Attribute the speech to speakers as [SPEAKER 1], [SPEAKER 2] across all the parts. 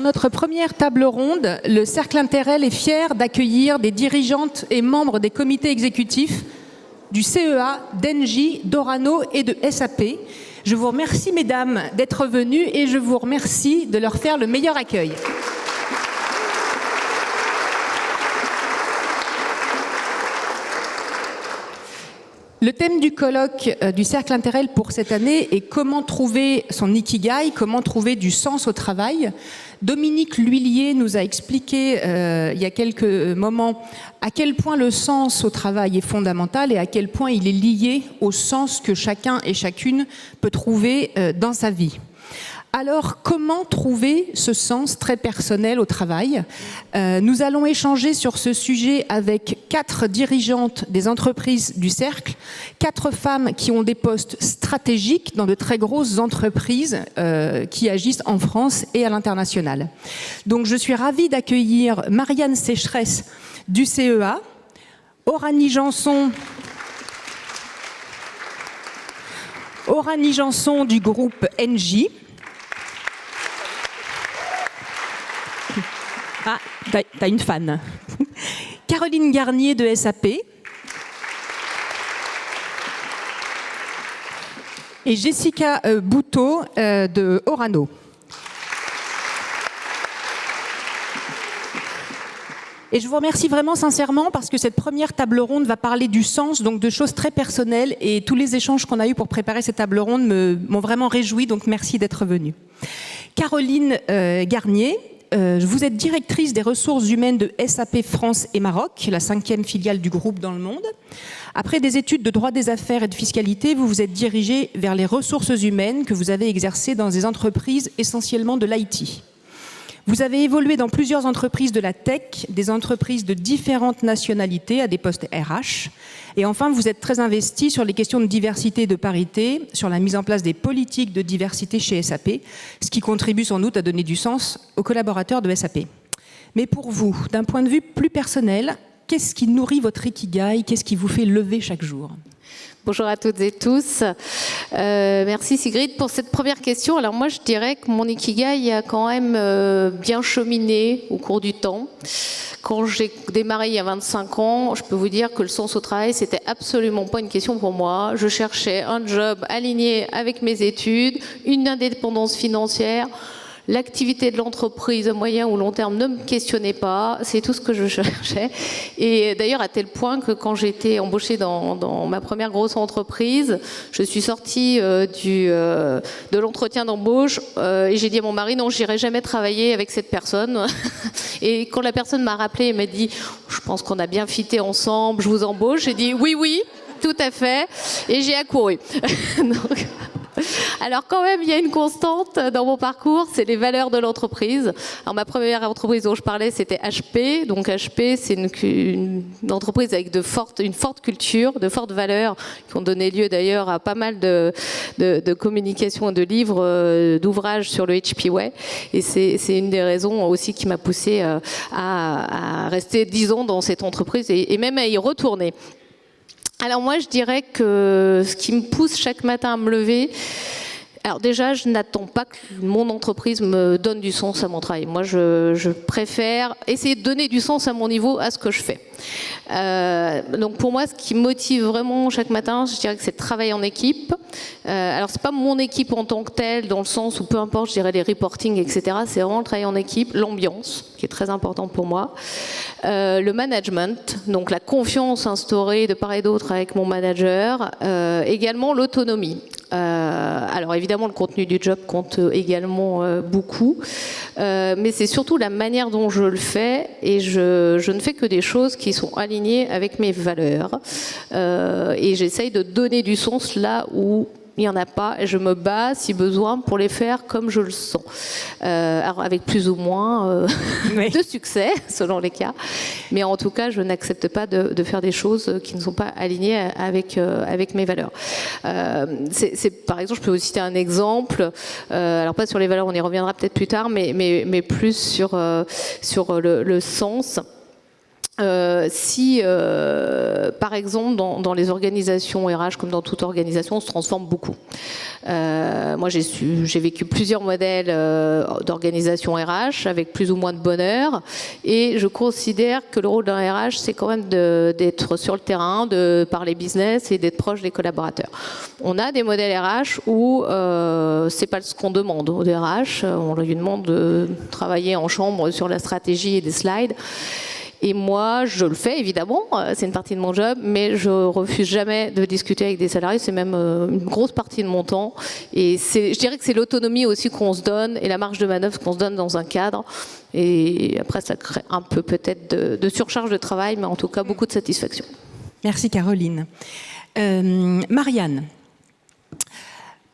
[SPEAKER 1] notre première table ronde, le Cercle Interrel est fier d'accueillir des dirigeantes et membres des comités exécutifs du CEA, d'Engie, d'Orano et de SAP. Je vous remercie, mesdames, d'être venues et je vous remercie de leur faire le meilleur accueil. Le thème du colloque du Cercle Interrel pour cette année est comment trouver son ikigai, comment trouver du sens au travail. Dominique L'Huillier nous a expliqué il y a quelques moments à quel point le sens au travail est fondamental et à quel point il est lié au sens que chacun et chacune peut trouver dans sa vie. Alors, comment trouver ce sens très personnel au travail ? Nous allons échanger sur ce sujet avec 4 dirigeantes des entreprises du Cercle, 4 femmes qui ont des postes stratégiques dans de très grosses entreprises qui agissent en France et à l'international. Donc, je suis ravie d'accueillir Marianne Sécheresse du CEA, Oranie Janson du groupe Engie. Ah, t'as une fan. Caroline Garnier de SAP. Et Jessica Bouteau de Orano. Et je vous remercie vraiment sincèrement parce que cette première table ronde va parler du sens, donc de choses très personnelles. Et tous les échanges qu'on a eus pour préparer cette table ronde m'ont vraiment réjoui, donc merci d'être venue. Caroline Garnier. Vous êtes directrice des ressources humaines de SAP France et Maroc, la 5e filiale du groupe dans le monde. Après des études de droit des affaires et de fiscalité, vous vous êtes dirigée vers les ressources humaines que vous avez exercées dans des entreprises essentiellement de l'IT. Vous avez évolué dans plusieurs entreprises de la tech, des entreprises de différentes nationalités à des postes RH. Et enfin, vous êtes très investi sur les questions de diversité et de parité, sur la mise en place des politiques de diversité chez SAP, ce qui contribue sans doute à donner du sens aux collaborateurs de SAP. Mais pour vous, d'un point de vue plus personnel, qu'est-ce qui nourrit votre ikigai? Qu'est-ce qui vous fait lever chaque jour?
[SPEAKER 2] Bonjour à toutes et tous. Merci Sigrid pour cette première question. Alors moi je dirais que mon ikigai a quand même bien cheminé au cours du temps. Quand j'ai démarré il y a 25 ans, je peux vous dire que le sens au travail, c'était absolument pas une question pour moi. Je cherchais un job aligné avec mes études, une indépendance financière. L'activité de l'entreprise à moyen ou long terme ne me questionnait pas, c'est tout ce que je cherchais. Et d'ailleurs, à tel point que quand j'ai été embauchée dans ma première grosse entreprise, je suis sortie de l'entretien d'embauche et j'ai dit à mon mari, non, j'irai jamais travailler avec cette personne. Et quand la personne m'a rappelé et m'a dit, je pense qu'on a bien fité ensemble, je vous embauche, j'ai dit oui, tout à fait, et j'ai accouru. Donc, alors quand même, il y a une constante dans mon parcours, c'est les valeurs de l'entreprise. Alors ma première entreprise dont je parlais, c'était HP. Donc HP, c'est une entreprise avec une forte culture, de fortes valeurs, qui ont donné lieu d'ailleurs à pas mal de communications, de livres, d'ouvrages sur le HP Way. Et c'est une des raisons aussi qui m'a poussée à rester 10 ans dans cette entreprise et même à y retourner. Alors moi, je dirais que ce qui me pousse chaque matin à me lever, alors déjà, je n'attends pas que mon entreprise me donne du sens à mon travail. Moi, je préfère essayer de donner du sens à mon niveau à ce que je fais. Donc pour moi, ce qui me motive vraiment chaque matin, je dirais que c'est de travailler en équipe. Alors c'est pas mon équipe en tant que telle, dans le sens où peu importe, je dirais les reporting, etc. C'est vraiment le travail en équipe, l'ambiance, qui est très important pour moi. Le management, donc la confiance instaurée de part et d'autre avec mon manager. Également l'autonomie. Alors évidemment, le contenu du job compte également beaucoup, mais c'est surtout la manière dont je le fais et je ne fais que des choses qui sont alignées avec mes valeurs et j'essaye de donner du sens là où il n'y en a pas et je me bats si besoin pour les faire comme je le sens. Alors avec plus ou moins de succès selon les cas, mais en tout cas je n'accepte pas de faire des choses qui ne sont pas alignées avec mes valeurs. Par exemple, je peux vous citer un exemple, alors pas sur les valeurs, on y reviendra peut-être plus tard, mais plus sur le sens. si, par exemple, dans les organisations RH, comme dans toute organisation, on se transforme beaucoup. Moi, j'ai vécu plusieurs modèles d'organisation RH avec plus ou moins de bonheur, et je considère que le rôle d'un RH, c'est quand même d'être sur le terrain, de parler business et d'être proche des collaborateurs. On a des modèles RH où c'est pas ce qu'on demande aux RH, on lui demande de travailler en chambre sur la stratégie et des slides. Et moi, je le fais évidemment, c'est une partie de mon job, mais je refuse jamais de discuter avec des salariés, c'est même une grosse partie de mon temps. Et je dirais que c'est l'autonomie aussi qu'on se donne et la marge de manœuvre qu'on se donne dans un cadre. Et après, ça crée un peu peut-être de surcharge de travail, mais en tout cas beaucoup de satisfaction.
[SPEAKER 1] Merci Caroline. Marianne,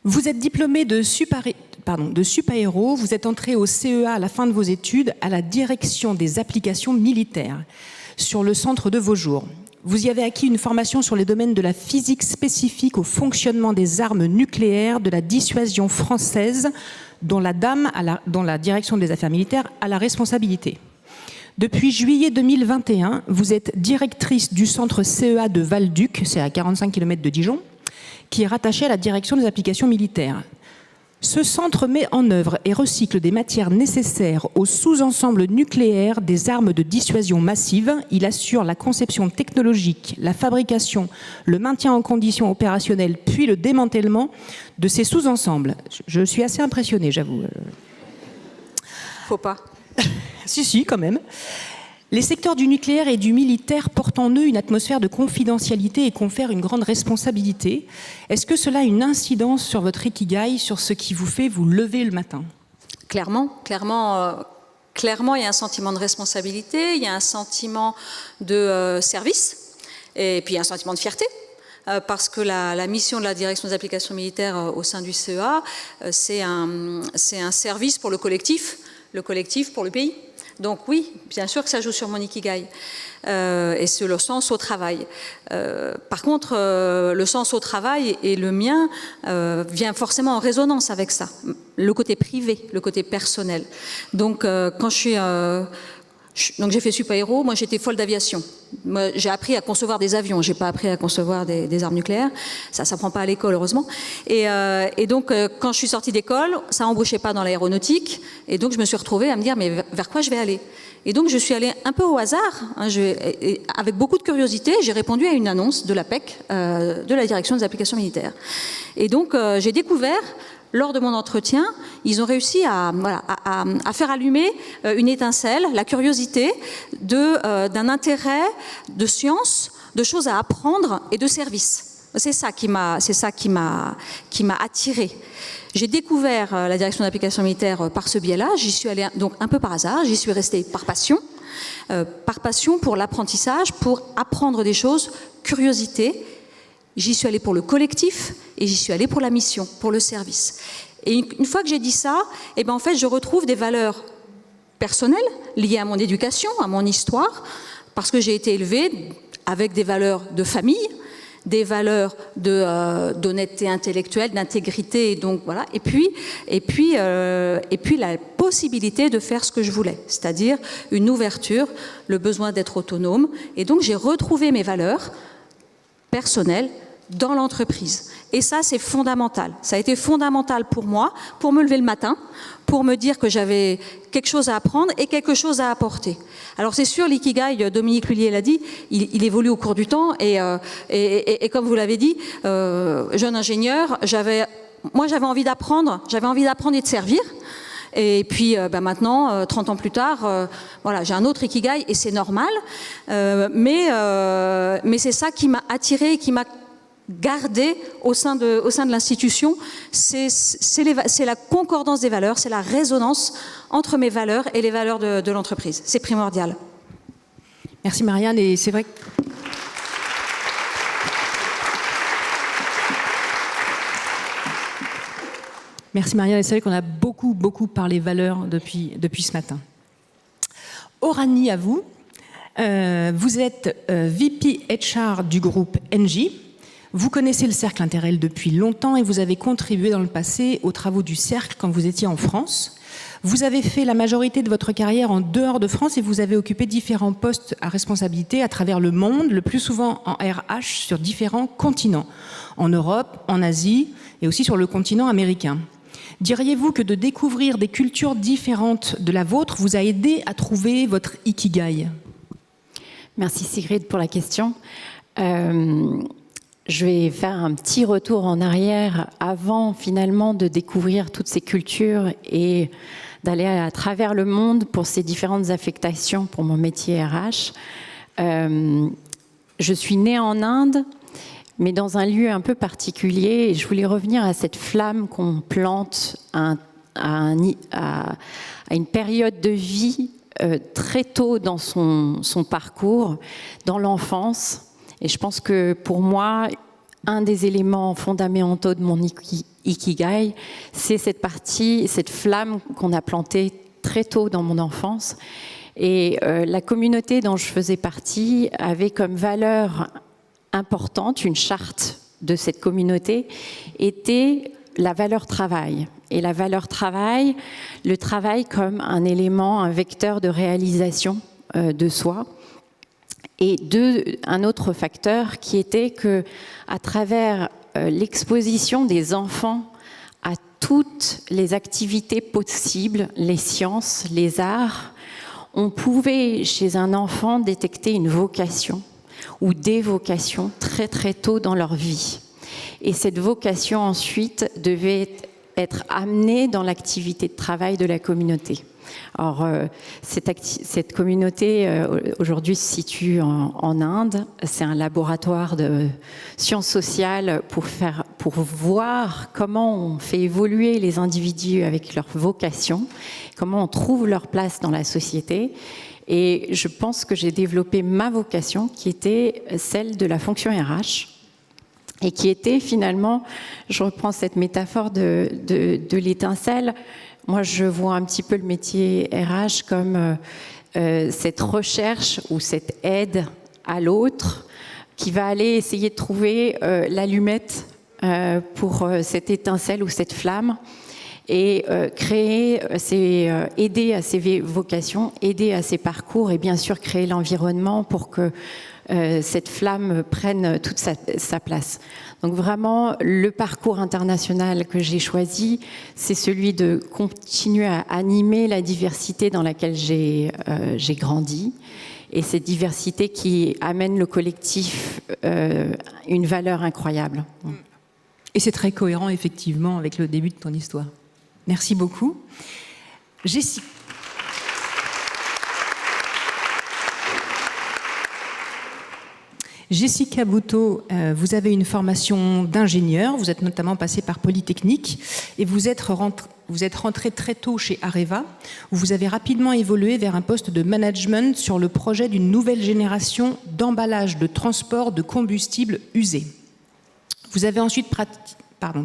[SPEAKER 1] vous êtes diplômée de Supaéro, vous êtes entrée au CEA à la fin de vos études à la direction des applications militaires sur le centre de Vaujours. Vous y avez acquis une formation sur les domaines de la physique spécifique au fonctionnement des armes nucléaires, de la dissuasion française, dont la direction des affaires militaires a la responsabilité. Depuis juillet 2021, vous êtes directrice du centre CEA de Val-Duc, c'est à 45 km de Dijon, qui est rattaché à la direction des applications militaires. Ce centre met en œuvre et recycle des matières nécessaires au sous-ensemble nucléaire des armes de dissuasion massive. Il assure la conception technologique, la fabrication, le maintien en condition opérationnelle, puis le démantèlement de ces sous-ensembles. Je suis assez impressionnée, j'avoue.
[SPEAKER 3] Faut pas.
[SPEAKER 1] Si, quand même. Les secteurs du nucléaire et du militaire portent en eux une atmosphère de confidentialité et confèrent une grande responsabilité. Est-ce que cela a une incidence sur votre ikigai, sur ce qui vous fait vous lever le matin ?
[SPEAKER 3] Clairement, il y a un sentiment de responsabilité, il y a un sentiment de service, et puis il y a un sentiment de fierté. Parce que la mission de la direction des applications militaires au sein du CEA, c'est un service pour le collectif pour le pays. Donc oui, bien sûr que ça joue sur mon ikigai et sur le sens au travail. Par contre, le sens au travail et le mien vient forcément en résonance avec ça. Le côté privé, le côté personnel. Donc quand j'ai fait Supaéro, moi j'étais folle d'aviation. Moi, j'ai appris à concevoir des avions, j'ai pas appris à concevoir des armes nucléaires. Ça s'apprend pas à l'école, heureusement. Et donc, quand je suis sortie d'école, ça embauchait pas dans l'aéronautique. Et donc, je me suis retrouvée à me dire, mais vers quoi je vais aller ? Et donc, je suis allée un peu au hasard, avec beaucoup de curiosité. J'ai répondu à une annonce de l'APEC, de la direction des applications militaires. Et donc, j'ai découvert, lors de mon entretien, ils ont réussi à faire allumer une étincelle, la curiosité d'un intérêt de science, de choses à apprendre et de service. C'est ça qui m'a attirée. J'ai découvert la direction d'application militaire par ce biais-là. J'y suis allée donc un peu par hasard. J'y suis restée par passion pour l'apprentissage, pour apprendre des choses, curiosité. J'y suis allée pour le collectif et j'y suis allée pour la mission, pour le service. Et une fois que j'ai dit ça, en fait, je retrouve des valeurs personnelles liées à mon éducation, à mon histoire, parce que j'ai été élevée avec des valeurs de famille, des valeurs d'honnêteté intellectuelle, d'intégrité, et donc voilà. Et puis la possibilité de faire ce que je voulais, c'est-à-dire une ouverture, le besoin d'être autonome. Et donc j'ai retrouvé mes valeurs personnelles dans l'entreprise. Et ça, c'est fondamental. Ça a été fondamental pour moi, pour me lever le matin, pour me dire que j'avais quelque chose à apprendre et quelque chose à apporter. Alors c'est sûr, l'ikigai, Dominique Lhuillier l'a dit, il évolue au cours du temps et comme vous l'avez dit, jeune ingénieur, j'avais envie d'apprendre et de servir. Et puis maintenant, 30 ans plus tard, j'ai un autre ikigai et c'est normal. Mais c'est ça qui m'a attirée et qui m'a gardée au sein de l'institution. C'est la concordance des valeurs, c'est la résonance entre mes valeurs et les valeurs de l'entreprise. C'est primordial.
[SPEAKER 1] Merci Marianne, et c'est vrai que... Merci Marianne, et c'est vrai qu'on a beaucoup parlé valeurs depuis ce matin. Oranie, à vous. Vous êtes VP HR du groupe Engie. Vous connaissez le Cercle Interrel depuis longtemps et vous avez contribué dans le passé aux travaux du Cercle quand vous étiez en France. Vous avez fait la majorité de votre carrière en dehors de France et vous avez occupé différents postes à responsabilité à travers le monde, le plus souvent en RH sur différents continents, en Europe, en Asie et aussi sur le continent américain. Diriez-vous que de découvrir des cultures différentes de la vôtre vous a aidé à trouver votre ikigai?
[SPEAKER 4] Merci Sigrid pour la question. Je vais faire un petit retour en arrière avant finalement de découvrir toutes ces cultures et d'aller à travers le monde pour ces différentes affectations pour mon métier RH. Je suis née en Inde, mais dans un lieu un peu particulier, et je voulais revenir à cette flamme qu'on plante à une période de vie très tôt dans son parcours, dans l'enfance. Et je pense que pour moi, un des éléments fondamentaux de mon ikigai, c'est cette partie, cette flamme qu'on a plantée très tôt dans mon enfance. Et la communauté dont je faisais partie avait comme valeur importante, une charte de cette communauté, était la valeur travail. Et la valeur travail, le travail comme un élément, un vecteur de réalisation de soi. Et un autre facteur qui était que, à travers l'exposition des enfants à toutes les activités possibles, les sciences, les arts, on pouvait chez un enfant détecter une vocation ou des vocations très très tôt dans leur vie. Et cette vocation ensuite devait être amenée dans l'activité de travail de la communauté. Alors, cette communauté aujourd'hui se situe en Inde. C'est un laboratoire de sciences sociales pour voir comment on fait évoluer les individus avec leur vocation, comment on trouve leur place dans la société. Et je pense que j'ai développé ma vocation qui était celle de la fonction RH et qui était finalement, je reprends cette métaphore de l'étincelle. Moi, je vois un petit peu le métier RH comme cette recherche ou cette aide à l'autre qui va aller essayer de trouver l'allumette pour cette étincelle ou cette flamme et aider à ses vocations, aider à ses parcours et bien sûr créer l'environnement pour que cette flamme prenne toute sa place. Donc vraiment, le parcours international que j'ai choisi, c'est celui de continuer à animer la diversité dans laquelle j'ai grandi. Et cette diversité qui amène le collectif une valeur incroyable.
[SPEAKER 1] Et c'est très cohérent, effectivement, avec le début de ton histoire. Merci beaucoup. Jessica. Jessica Bouteau, vous avez une formation d'ingénieur, vous êtes notamment passée par Polytechnique et vous êtes rentrée très tôt chez Areva, où vous avez rapidement évolué vers un poste de management sur le projet d'une nouvelle génération d'emballage de transport de combustibles usés. Vous avez ensuite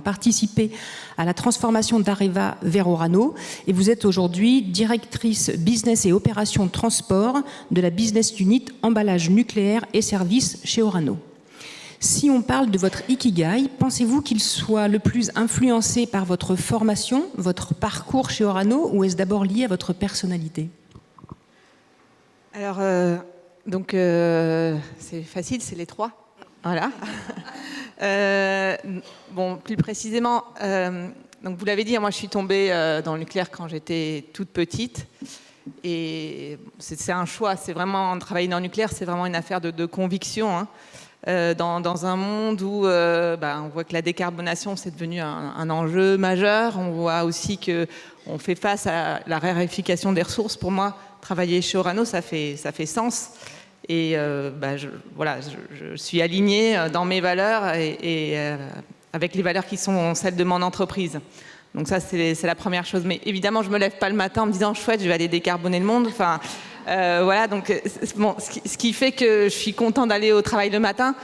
[SPEAKER 1] participé à la transformation d'Areva vers Orano et vous êtes aujourd'hui directrice business et opérations transport de la business unit emballage nucléaire et services chez Orano. Si on parle de votre ikigai, pensez-vous qu'il soit le plus influencé par votre formation, votre parcours chez Orano, ou est-ce d'abord lié à votre personnalité?
[SPEAKER 5] Alors, c'est facile, c'est les trois. Voilà. Bon, plus précisément, donc vous l'avez dit, moi je suis tombée dans le nucléaire quand j'étais toute petite. Et c'est un choix, c'est vraiment, travailler dans le nucléaire, c'est vraiment une affaire de conviction. Hein. Dans un monde où on voit que la décarbonation, c'est devenu un enjeu majeur. On voit aussi qu'on fait face à la raréfaction des ressources. Pour moi, travailler chez Orano, ça fait sens. Et je suis alignée dans mes valeurs et avec les valeurs qui sont celles de mon entreprise. Donc ça, c'est la première chose. Mais évidemment, je ne me lève pas le matin en me disant « chouette, je vais aller décarboner le monde ». Enfin, voilà, donc bon, ce qui fait que je suis contente d'aller au travail le matin.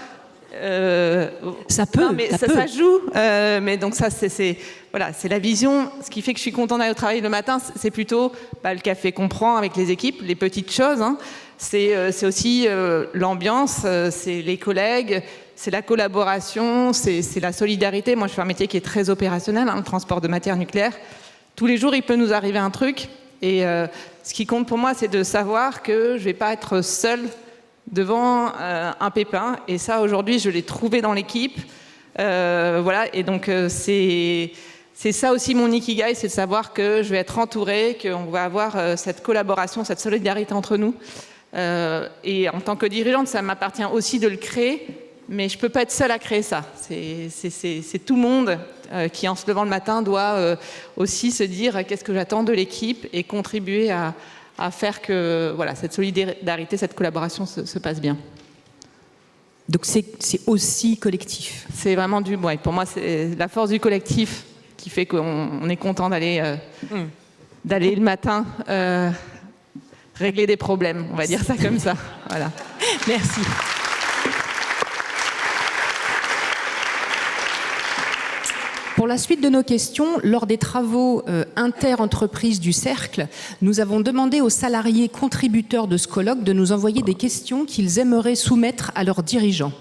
[SPEAKER 1] Ça peut,
[SPEAKER 5] non, mais ça joue. Mais donc ça, c'est la vision. Ce qui fait que je suis contente d'aller au travail le matin, c'est plutôt le café qu'on prend avec les équipes, les petites choses. Hein. C'est aussi l'ambiance, c'est les collègues, c'est la collaboration, c'est la solidarité. Moi, je fais un métier qui est très opérationnel, hein, le transport de matières nucléaires. tous les jours, il peut nous arriver un truc. Et ce qui compte pour moi, c'est de savoir que je ne vais pas être seule devant un pépin. Et ça, aujourd'hui, je l'ai trouvé dans l'équipe. Voilà. Et donc, c'est ça aussi mon ikigai, c'est de savoir que je vais être entourée, qu'on va avoir cette collaboration, cette solidarité entre nous. Et en tant que dirigeante, ça m'appartient aussi de le créer, mais je ne peux pas être seule à créer ça. C'est tout le monde qui, en se levant le matin, doit aussi se dire qu'est-ce que j'attends de l'équipe et contribuer à faire que voilà, cette solidarité, cette collaboration se passe bien.
[SPEAKER 1] Donc c'est aussi collectif.
[SPEAKER 5] C'est vraiment ouais, pour moi, c'est la force du collectif qui fait qu'on est content d'aller le matin régler des problèmes, on va dire ça comme ça. Voilà.
[SPEAKER 1] Merci. Pour la suite de nos questions, lors des travaux inter-entreprises du Cercle, nous avons demandé aux salariés contributeurs de ce colloque de nous envoyer des questions qu'ils aimeraient soumettre à leurs dirigeants.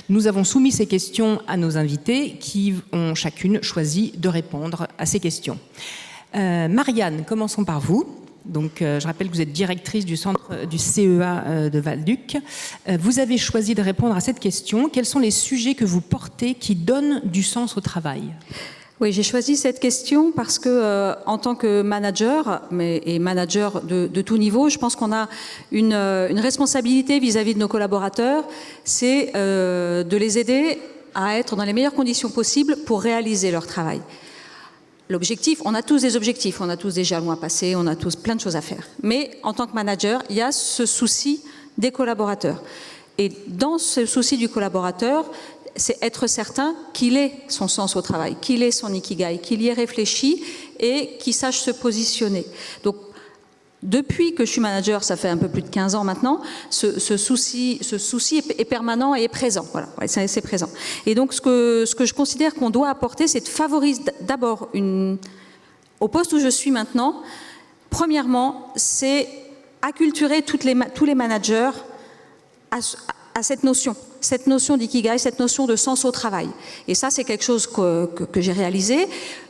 [SPEAKER 1] Nous avons soumis ces questions à nos invités qui ont chacune choisi de répondre à ces questions. Marianne, commençons par vous. Donc, je rappelle que vous êtes directrice du centre du CEA de Val-Duc. Vous avez choisi de répondre à cette question. Quels sont les sujets que vous portez qui donnent du sens au travail ?
[SPEAKER 3] Oui, j'ai choisi cette question parce que, en tant que manager, et manager de tout niveau, je pense qu'on a une responsabilité vis-à-vis de nos collaborateurs, c'est de les aider à être dans les meilleures conditions possibles pour réaliser leur travail. L'objectif, on a tous des objectifs, on a tous des jalons à passer, on a tous plein de choses à faire. Mais en tant que manager, il y a ce souci des collaborateurs. Et dans ce souci du collaborateur, c'est être certain qu'il ait son sens au travail, qu'il ait son ikigai, qu'il y ait réfléchi et qu'il sache se positionner. Donc, depuis que je suis manager, ça fait un peu plus de 15 ans maintenant, ce souci est permanent et est présent. Voilà, c'est présent. Et donc, ce que je considère qu'on doit apporter, c'est de favoriser d'abord au poste où je suis maintenant, premièrement, c'est acculturer tous les managers à cette notion d'ikigai, cette notion de sens au travail. Et ça, c'est quelque chose que j'ai réalisé.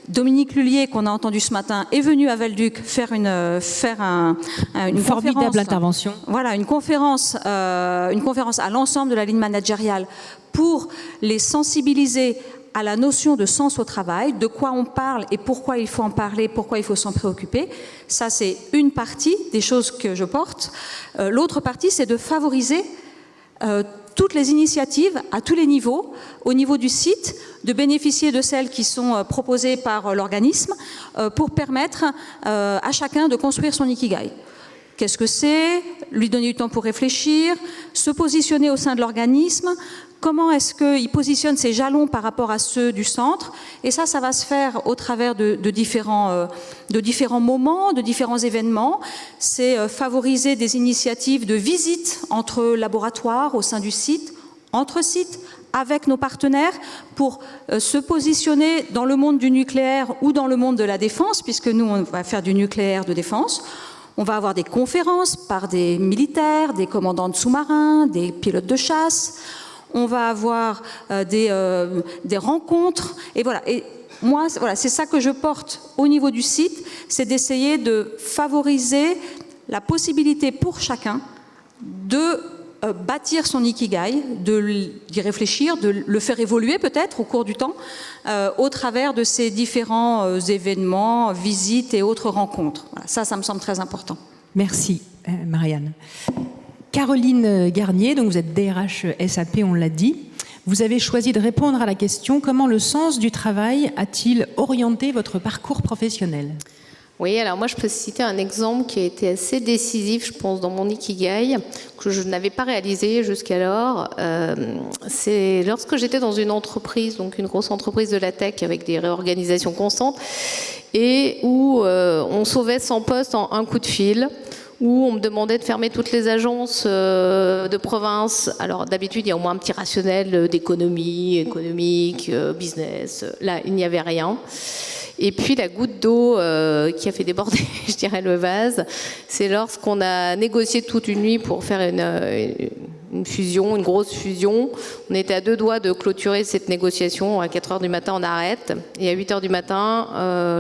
[SPEAKER 3] Dominique Lullier, qu'on a entendu ce matin, est venu à Val-Duc faire une
[SPEAKER 1] formidable intervention.
[SPEAKER 3] Voilà, une conférence à l'ensemble de la ligne managériale pour les sensibiliser à la notion de sens au travail, de quoi on parle et pourquoi il faut en parler, pourquoi il faut s'en préoccuper. Ça, c'est une partie des choses que je porte. L'autre partie, c'est de favoriser toutes les initiatives à tous les niveaux, au niveau du site, de bénéficier de celles qui sont proposées par l'organisme pour permettre à chacun de construire son ikigai. Qu'est-ce que c'est ? Lui donner du temps pour réfléchir, se positionner au sein de l'organisme, comment est-ce qu'il positionne ses jalons par rapport à ceux du centre. Et ça va se faire au travers de différents moments, de différents événements. C'est favoriser des initiatives de visite entre laboratoires au sein du site, entre sites, avec nos partenaires pour se positionner dans le monde du nucléaire ou dans le monde de la défense, puisque nous, on va faire du nucléaire de défense. On va avoir des conférences par des militaires, des commandants de sous-marins, des pilotes de chasse. On va avoir des rencontres. Et voilà. Et moi, voilà, c'est ça que je porte au niveau du site, c'est d'essayer de favoriser la possibilité pour chacun de bâtir son ikigai, d'y réfléchir, de le faire évoluer peut-être au cours du temps, au travers de ces différents événements, visites et autres rencontres. Voilà, ça me semble très important.
[SPEAKER 1] Merci, Marianne. Caroline Garnier, donc vous êtes DRH SAP, on l'a dit. Vous avez choisi de répondre à la question « Comment le sens du travail a-t-il orienté votre parcours professionnel ?»
[SPEAKER 2] Oui, alors moi je peux citer un exemple qui a été assez décisif, je pense, dans mon ikigai, que je n'avais pas réalisé jusqu'alors. C'est lorsque j'étais dans une entreprise, donc une grosse entreprise de la tech avec des réorganisations constantes, et où on sauvait 100 postes en un coup de fil, où on me demandait de fermer toutes les agences de province. Alors d'habitude, il y a au moins un petit rationnel d'économie, économique, business. Là, il n'y avait rien. Et puis la goutte d'eau qui a fait déborder, je dirais, le vase, c'est lorsqu'on a négocié toute une nuit pour faire une fusion, une grosse fusion. On était à 2 doigts de clôturer cette négociation. À 4 heures du matin, on arrête. Et à 8 heures du matin,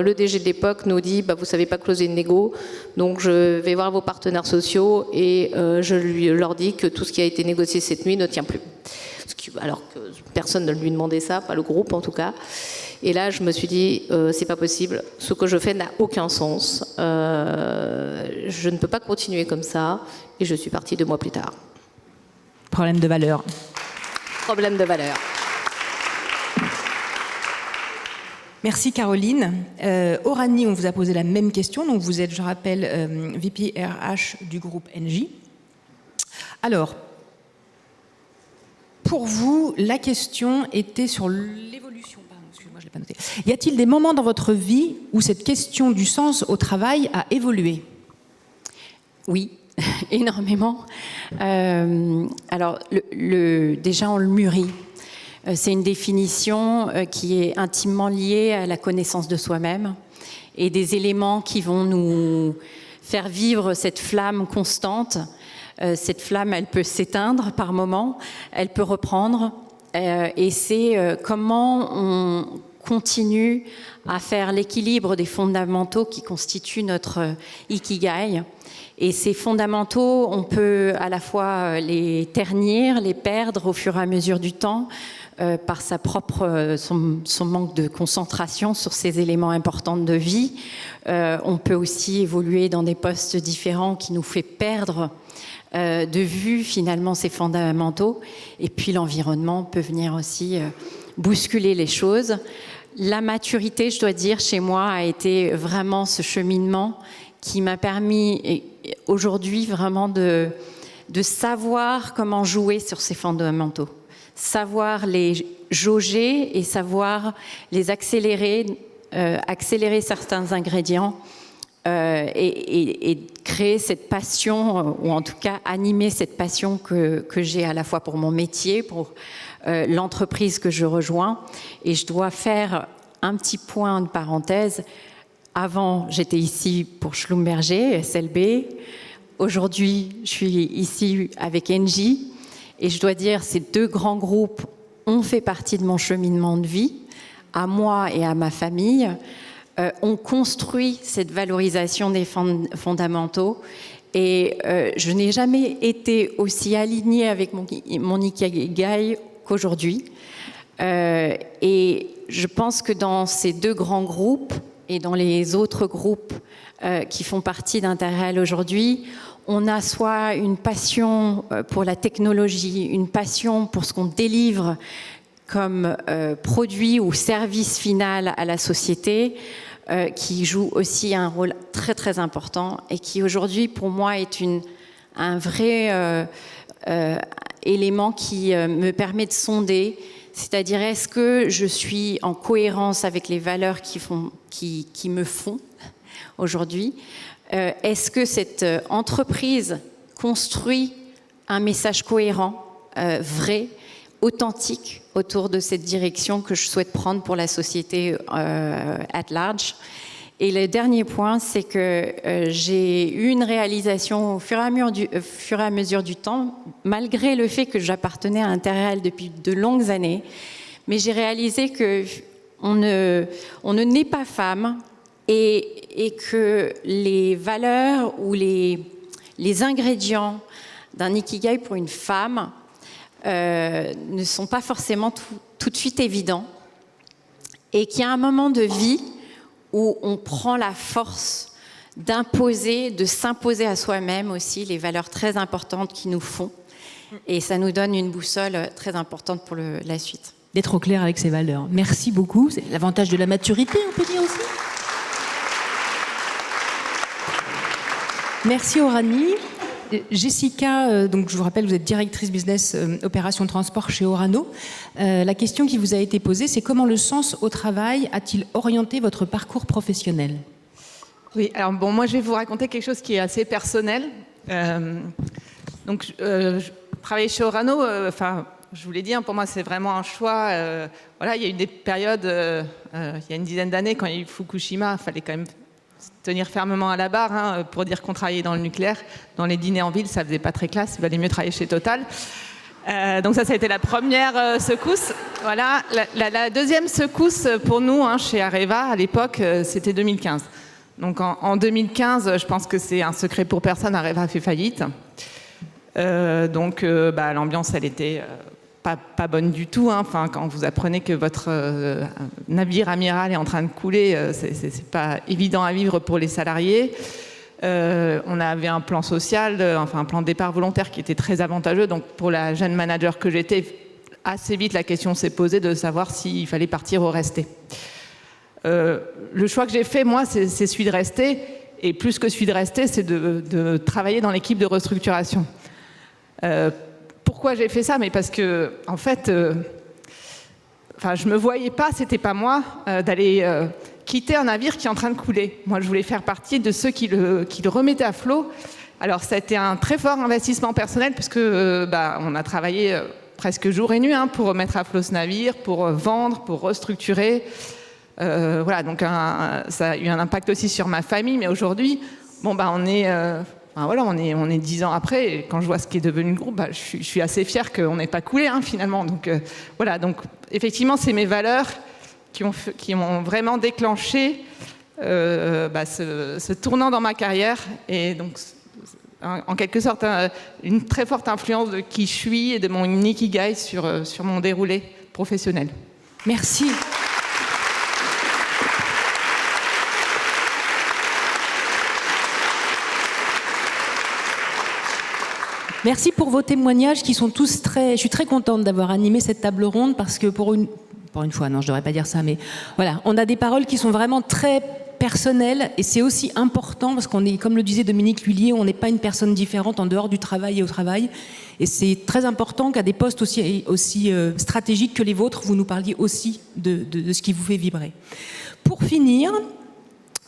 [SPEAKER 2] le DG de l'époque nous dit vous ne savez pas closer une négo, donc je vais voir vos partenaires sociaux et je leur dis que tout ce qui a été négocié cette nuit ne tient plus. Alors que personne ne lui demandait ça, pas le groupe en tout cas. Et là, je me suis dit, c'est pas possible, ce que je fais n'a aucun sens. Je ne peux pas continuer comme ça. Et je suis partie 2 mois plus tard.
[SPEAKER 1] Problème de valeur.
[SPEAKER 2] Problème de valeur.
[SPEAKER 1] Merci Caroline. Orani, on vous a posé la même question. Donc vous êtes, je rappelle, VP RH du groupe Engie. Alors, pour vous, la question était sur l'évolution. Pardon, excusez-moi, je ne l'ai pas noté. Y a-t-il des moments dans votre vie où cette question du sens au travail a évolué?
[SPEAKER 4] Oui, énormément. Alors, déjà, on le mûrit. C'est une définition qui est intimement liée à la connaissance de soi-même et des éléments qui vont nous faire vivre cette flamme constante. Cette flamme, elle peut s'éteindre par moments, elle peut reprendre. Et c'est comment on continue à faire l'équilibre des fondamentaux qui constituent notre ikigai. Et ces fondamentaux, on peut à la fois les ternir, les perdre au fur et à mesure du temps par son manque de concentration sur ces éléments importants de vie. On peut aussi évoluer dans des postes différents qui nous fait perdre de vue finalement ces fondamentaux. Et puis l'environnement peut venir aussi bousculer les choses. La maturité, je dois dire, chez moi a été vraiment ce cheminement qui m'a permis aujourd'hui vraiment de savoir comment jouer sur ces fondamentaux, savoir les jauger et savoir les accélérer, accélérer certains ingrédients et créer cette passion, ou en tout cas animer cette passion que j'ai à la fois pour mon métier, pour l'entreprise que je rejoins. Et je dois faire un petit point de parenthèse. Avant, j'étais ici pour Schlumberger, SLB. Aujourd'hui, je suis ici avec Engie. Et je dois dire, ces 2 grands groupes ont fait partie de mon cheminement de vie, à moi et à ma famille. On construit cette valorisation des fondamentaux. Et je n'ai jamais été aussi alignée avec mon ikigai qu'aujourd'hui. Et je pense que dans ces 2 grands groupes, et dans les autres groupes qui font partie d'Interréal aujourd'hui, on a soit une passion pour la technologie, une passion pour ce qu'on délivre comme produit ou service final à la société, qui joue aussi un rôle très très important et qui aujourd'hui pour moi est un vrai élément qui me permet de sonder. C'est-à-dire, est-ce que je suis en cohérence avec les valeurs qui me font aujourd'hui? Est-ce que cette entreprise construit un message cohérent, vrai, authentique autour de cette direction que je souhaite prendre pour la société at large? Et le dernier point, c'est que j'ai eu une réalisation au fur et à mesure du temps, malgré le fait que j'appartenais à Interréal depuis de longues années, mais j'ai réalisé qu'on ne naît pas femme et que les valeurs ou les ingrédients d'un ikigai pour une femme ne sont pas forcément tout de suite évidents et qu'il y a un moment de vie où on prend la force d'imposer, de s'imposer à soi-même aussi les valeurs très importantes qui nous font. Et ça nous donne une boussole très importante pour la suite.
[SPEAKER 1] D'être au clair avec ses valeurs. Merci beaucoup. C'est l'avantage de la maturité, on peut dire aussi. Merci Orani. Jessica, donc je vous rappelle, vous êtes directrice business opération transport chez Orano. La question qui vous a été posée, c'est comment le sens au travail a-t-il orienté votre parcours professionnel?
[SPEAKER 5] Oui, alors bon, moi je vais vous raconter quelque chose qui est assez personnel. Donc, je travaillais chez Orano, je vous l'ai dit, pour moi c'est vraiment un choix. Voilà, il y a eu des périodes, il y a une dizaine d'années, quand il y a eu Fukushima, il fallait quand même tenir fermement à la barre, hein, pour dire qu'on travaillait dans le nucléaire. Dans les dîners en ville, ça faisait pas très classe, il valait mieux travailler chez Total. Donc ça a été la première secousse. Voilà. La deuxième secousse pour nous, hein, chez Areva, à l'époque, c'était 2015. Donc en 2015, je pense que c'est un secret pour personne, Areva a fait faillite. L'ambiance, elle était pas bonne du tout. Hein. Enfin, quand vous apprenez que votre navire amiral est en train de couler, c'est pas évident à vivre pour les salariés. On avait un plan social, un plan de départ volontaire qui était très avantageux. Donc pour la jeune manager que j'étais, assez vite la question s'est posée de savoir s'il fallait partir ou rester. Le choix que j'ai fait, moi, c'est celui de rester. Et plus que celui de rester, c'est de travailler dans l'équipe de restructuration. Pourquoi j'ai fait ça? Mais parce que, en fait, je me voyais pas, c'était pas moi, d'aller quitter un navire qui est en train de couler. Moi, je voulais faire partie de ceux qui le remettaient à flot. Alors, ça a été un très fort investissement personnel, puisque on a travaillé presque jour et nuit, hein, pour remettre à flot ce navire, pour vendre, pour restructurer. Donc ça a eu un impact aussi sur ma famille, mais aujourd'hui, on est 10 ans après, et quand je vois ce qui est devenu le groupe, je suis assez fière qu'on n'ait pas coulé, hein, finalement. Donc donc effectivement, c'est mes valeurs qui ont vraiment déclenché ce tournant dans ma carrière, et donc en quelque sorte une très forte influence de qui je suis et de mon ikigai sur mon déroulé professionnel.
[SPEAKER 1] Merci. Merci pour vos témoignages qui sont tous très... Je suis très contente d'avoir animé cette table ronde parce que pour une fois, non, je ne devrais pas dire ça, mais voilà, on a des paroles qui sont vraiment très personnelles et c'est aussi important parce qu'on est, comme le disait Dominique Lhuillier, on n'est pas une personne différente en dehors du travail et au travail. Et c'est très important qu'à des postes aussi stratégiques que les vôtres, vous nous parliez aussi de ce qui vous fait vibrer. Pour finir,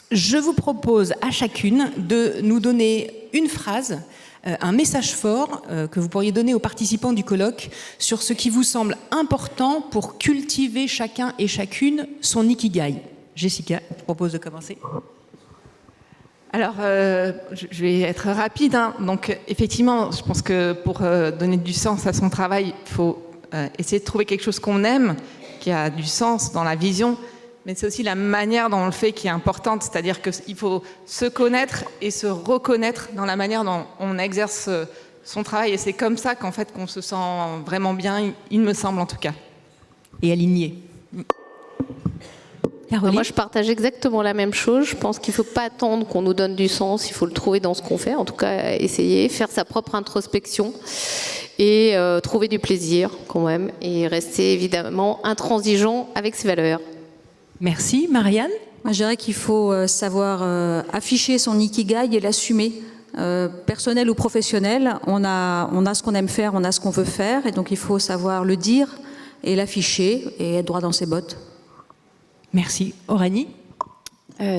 [SPEAKER 1] je vous propose à chacune de nous donner une phrase, un message fort que vous pourriez donner aux participants du colloque sur ce qui vous semble important pour cultiver chacun et chacune son ikigai. Jessica, je te propose de commencer.
[SPEAKER 5] Alors, je vais être rapide, hein. Donc, effectivement, je pense que pour donner du sens à son travail, il faut essayer de trouver quelque chose qu'on aime, qui a du sens dans la vision, mais c'est aussi la manière dont on le fait qui est importante, c'est-à-dire qu'il faut se connaître et se reconnaître dans la manière dont on exerce son travail, et c'est comme ça qu'en fait qu'on se sent vraiment bien, il me semble en tout cas.
[SPEAKER 1] Et aligné. Caroline ?
[SPEAKER 2] Moi, je partage exactement la même chose. Je pense qu'il ne faut pas attendre qu'on nous donne du sens, il faut le trouver dans ce qu'on fait, en tout cas essayer, faire sa propre introspection et trouver du plaisir quand même, et rester évidemment intransigeant avec ses valeurs.
[SPEAKER 1] Merci. Marianne ?
[SPEAKER 3] Moi, je dirais qu'il faut savoir afficher son ikigai et l'assumer. Personnel ou professionnel, on a ce qu'on aime faire, on a ce qu'on veut faire, et donc il faut savoir le dire et l'afficher et être droit dans ses bottes.
[SPEAKER 1] Merci. Oranie ?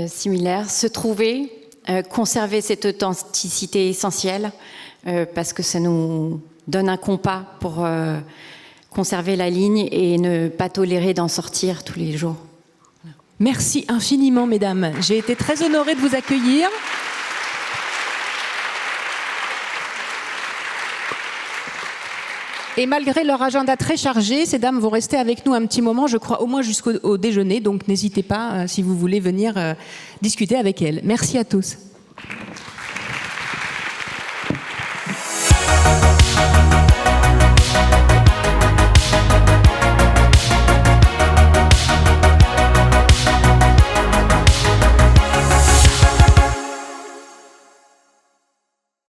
[SPEAKER 4] Similaire, se trouver, conserver cette authenticité essentielle, parce que ça nous donne un compas pour conserver la ligne et ne pas tolérer d'en sortir tous les jours.
[SPEAKER 1] Merci infiniment, mesdames. J'ai été très honorée de vous accueillir. Et malgré leur agenda très chargé, ces dames vont rester avec nous un petit moment, je crois au moins jusqu'au déjeuner. Donc n'hésitez pas si vous voulez venir discuter avec elles. Merci à tous.